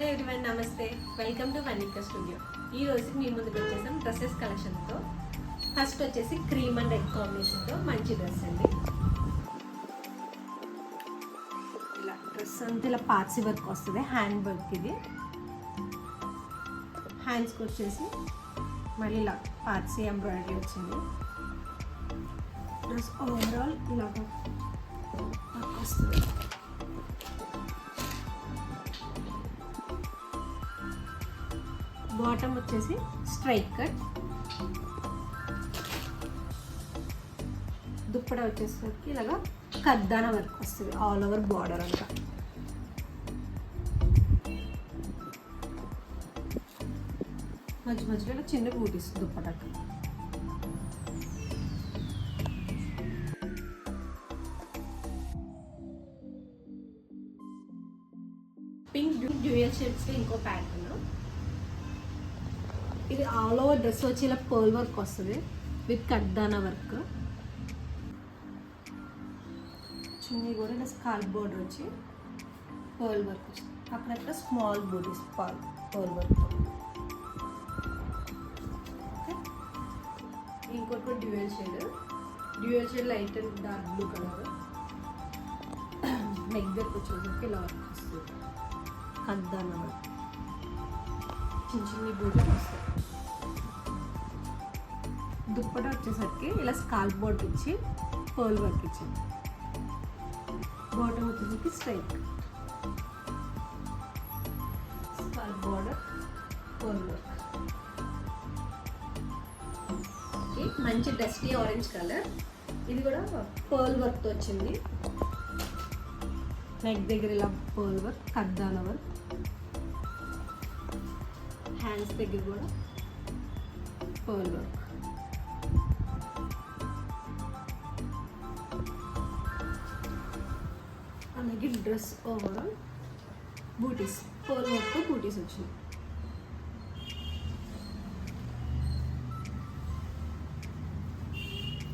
Everyone నమస్తే, welcome to వనికా studio. ఈ రోజు మీ ముందుకు వచ్చేసాం డ్రెస్సెస్ కలెక్షన్తో. ఫస్ట్ వచ్చేసి క్రీమ్ అండ్ రెడ్ కాంబినేషన్తో మంచి డ్రెస్ అండి. ఇలా డ్రెస్ అంతా ఇలా పార్సీ వర్క్ వస్తుంది, హ్యాండ్ వర్క్. ఇది హ్యాండ్స్కి వచ్చేసి మళ్ళీ ఇలా పార్సీ ఎంబ్రాయిడరీ వచ్చింది. డ్రెస్ ఓవరాల్ ఇలా వర్క్ వస్తుంది. బాటమ్ వచ్చేసి స్ట్రైట్ కట్, దుప్పడ వచ్చేసరికి ఇలాగా కద్దాన వర్క్ వస్తుంది ఆల్ ఓవర్ బార్డర్ అంతా. మధ్య మధ్యలో చిన్న బూటీస్ దుప్పటకి. పింక్ డ్యూయల్ షేడ్స్ ఇంకో ప్యాటర్న్. ఇది ఆల్ ఓవర్ డ్రెస్ వచ్చి ఇలా పర్ల్ వర్క్ వస్తుంది విత్ కడ్దానా వర్క్. చున్నీ కూడా ఇలా స్కాల్ప్ బోర్డర్ వచ్చి పర్ల్ వర్క్ వస్తుంది. అక్కడక్కడ స్మాల్ బూటీస్ పర్ల్ వర్క్. ఓకే, ఇంకోటి dual shade light and dark blue colour. Neck దగ్గర వచ్చేసరికి ఇలా వర్క్ వస్తుంది కడ్దానా వర్క్. చిన్న చిన్న బూటీస్ వస్తాయి. దుప్పట వచ్చేసరికి ఇలా స్కాల్ప్ బోర్డర్ ఇచ్చి పర్ల్ వర్క్ ఇచ్చింది. బాటమ్ వచ్చేసరికి straight scalp border pearl work. మంచి డస్టీ ఆరెంజ్ కలర్. ఇది కూడా పర్ల్ వర్క్తో వచ్చింది. నెక్ దగ్గర ఇలా పర్ల్ వర్క్, కద్దాన వర్క్. హ్యాండ్స్ దగ్గర కూడా పర్ల్ వర్క్. అలాగే డ్రెస్ ఓవరాల్ బూటీస్ పర్ల్ వర్క్ బూటీస్ వచ్చినాయి.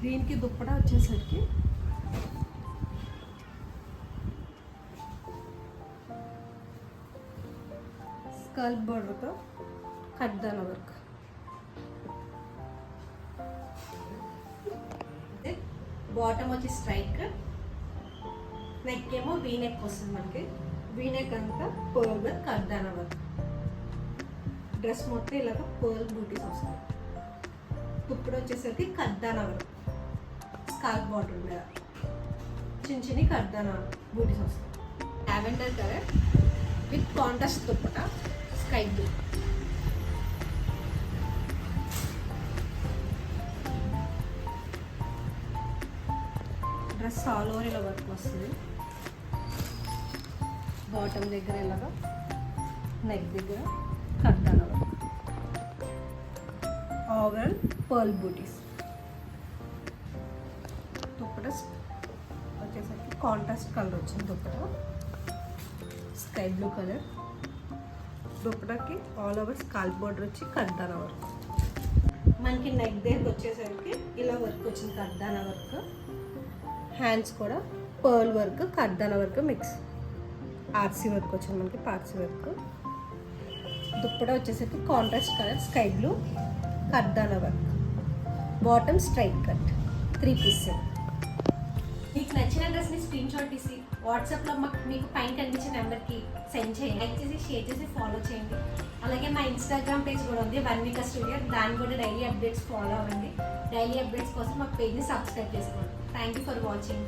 దీనికి దుప్పట వచ్చేసరికి స్కాల్ప్ బోర్డర్తో కడ్దాన వర్క్. బాటమ్ వచ్చి స్ట్రైట్ కట్, నెక్ ఏమో వీ నెక్ వస్తుంది. మనకి వీ నెక్ అంతా పర్ల్ వర్క్ కడ్దాన వర్క్. డ్రెస్ మొత్తం ఇలాగ పర్ల్ బూటీస్ వస్తాయి. దుప్పటి వచ్చేసరికి కడ్దాన వర్క్, స్కాల్ప్ బార్డర్ మీద చిన్న చిన్న కడ్దాన బూటీస్ వస్తాయి. Lavender colour with contrast dupatta sky blue. Dress all over ఇలా వర్క్ వస్తుంది. బాటమ్ దగ్గర ఇలాగా, నెక్ దగ్గర కడ్దాన వర్క్, ఓవరాల్ పర్ల్ బూటీస్. దుప్పట వచ్చేసరికి కాంట్రాస్ట్ కలర్ వచ్చింది. Dupatta sky blue colour. దుప్పటకి ఆల్ ఓవర్ స్కాల్ప్ బోర్డర్ వచ్చి కడ్దాన వర్క్. మనకి నెక్ దగ్గర వచ్చేసరికి ఇలా వర్క్ వచ్చింది కడ్దాన వర్క్. హ్యాండ్స్ కూడా పర్ల్ వర్క్ కడ్దాన వర్క్ మిక్స్. ఆర్సీ వర్క్ వచ్చింది మనకి, పార్సీ వర్క్. దుప్పట వచ్చేసరికి కాంట్రాస్ట్ కలర్ స్కై బ్లూ కడ్దాన work. Bottom straight cut, 3 piece. మీకు నచ్చిన డ్రెస్ని స్క్రీన్ షాట్ తీసి వాట్సాప్లో మీకు పైన కనిపించే నెంబర్కి సెండ్ చేయండి. లైక్ చేసి, షేర్ చేసి, ఫాలో చేయండి. అలాగే మా ఇన్స్టాగ్రామ్ పేజ్ కూడా ఉంది, వనికా స్టూడియో. దాన్ని కూడా డైలీ అప్డేట్స్ ఫాలో అవ్వండి. డైలీ అప్డేట్స్ కోసం మా పేజ్ని సబ్స్క్రైబ్ చేసుకోండి. Thank you for watching.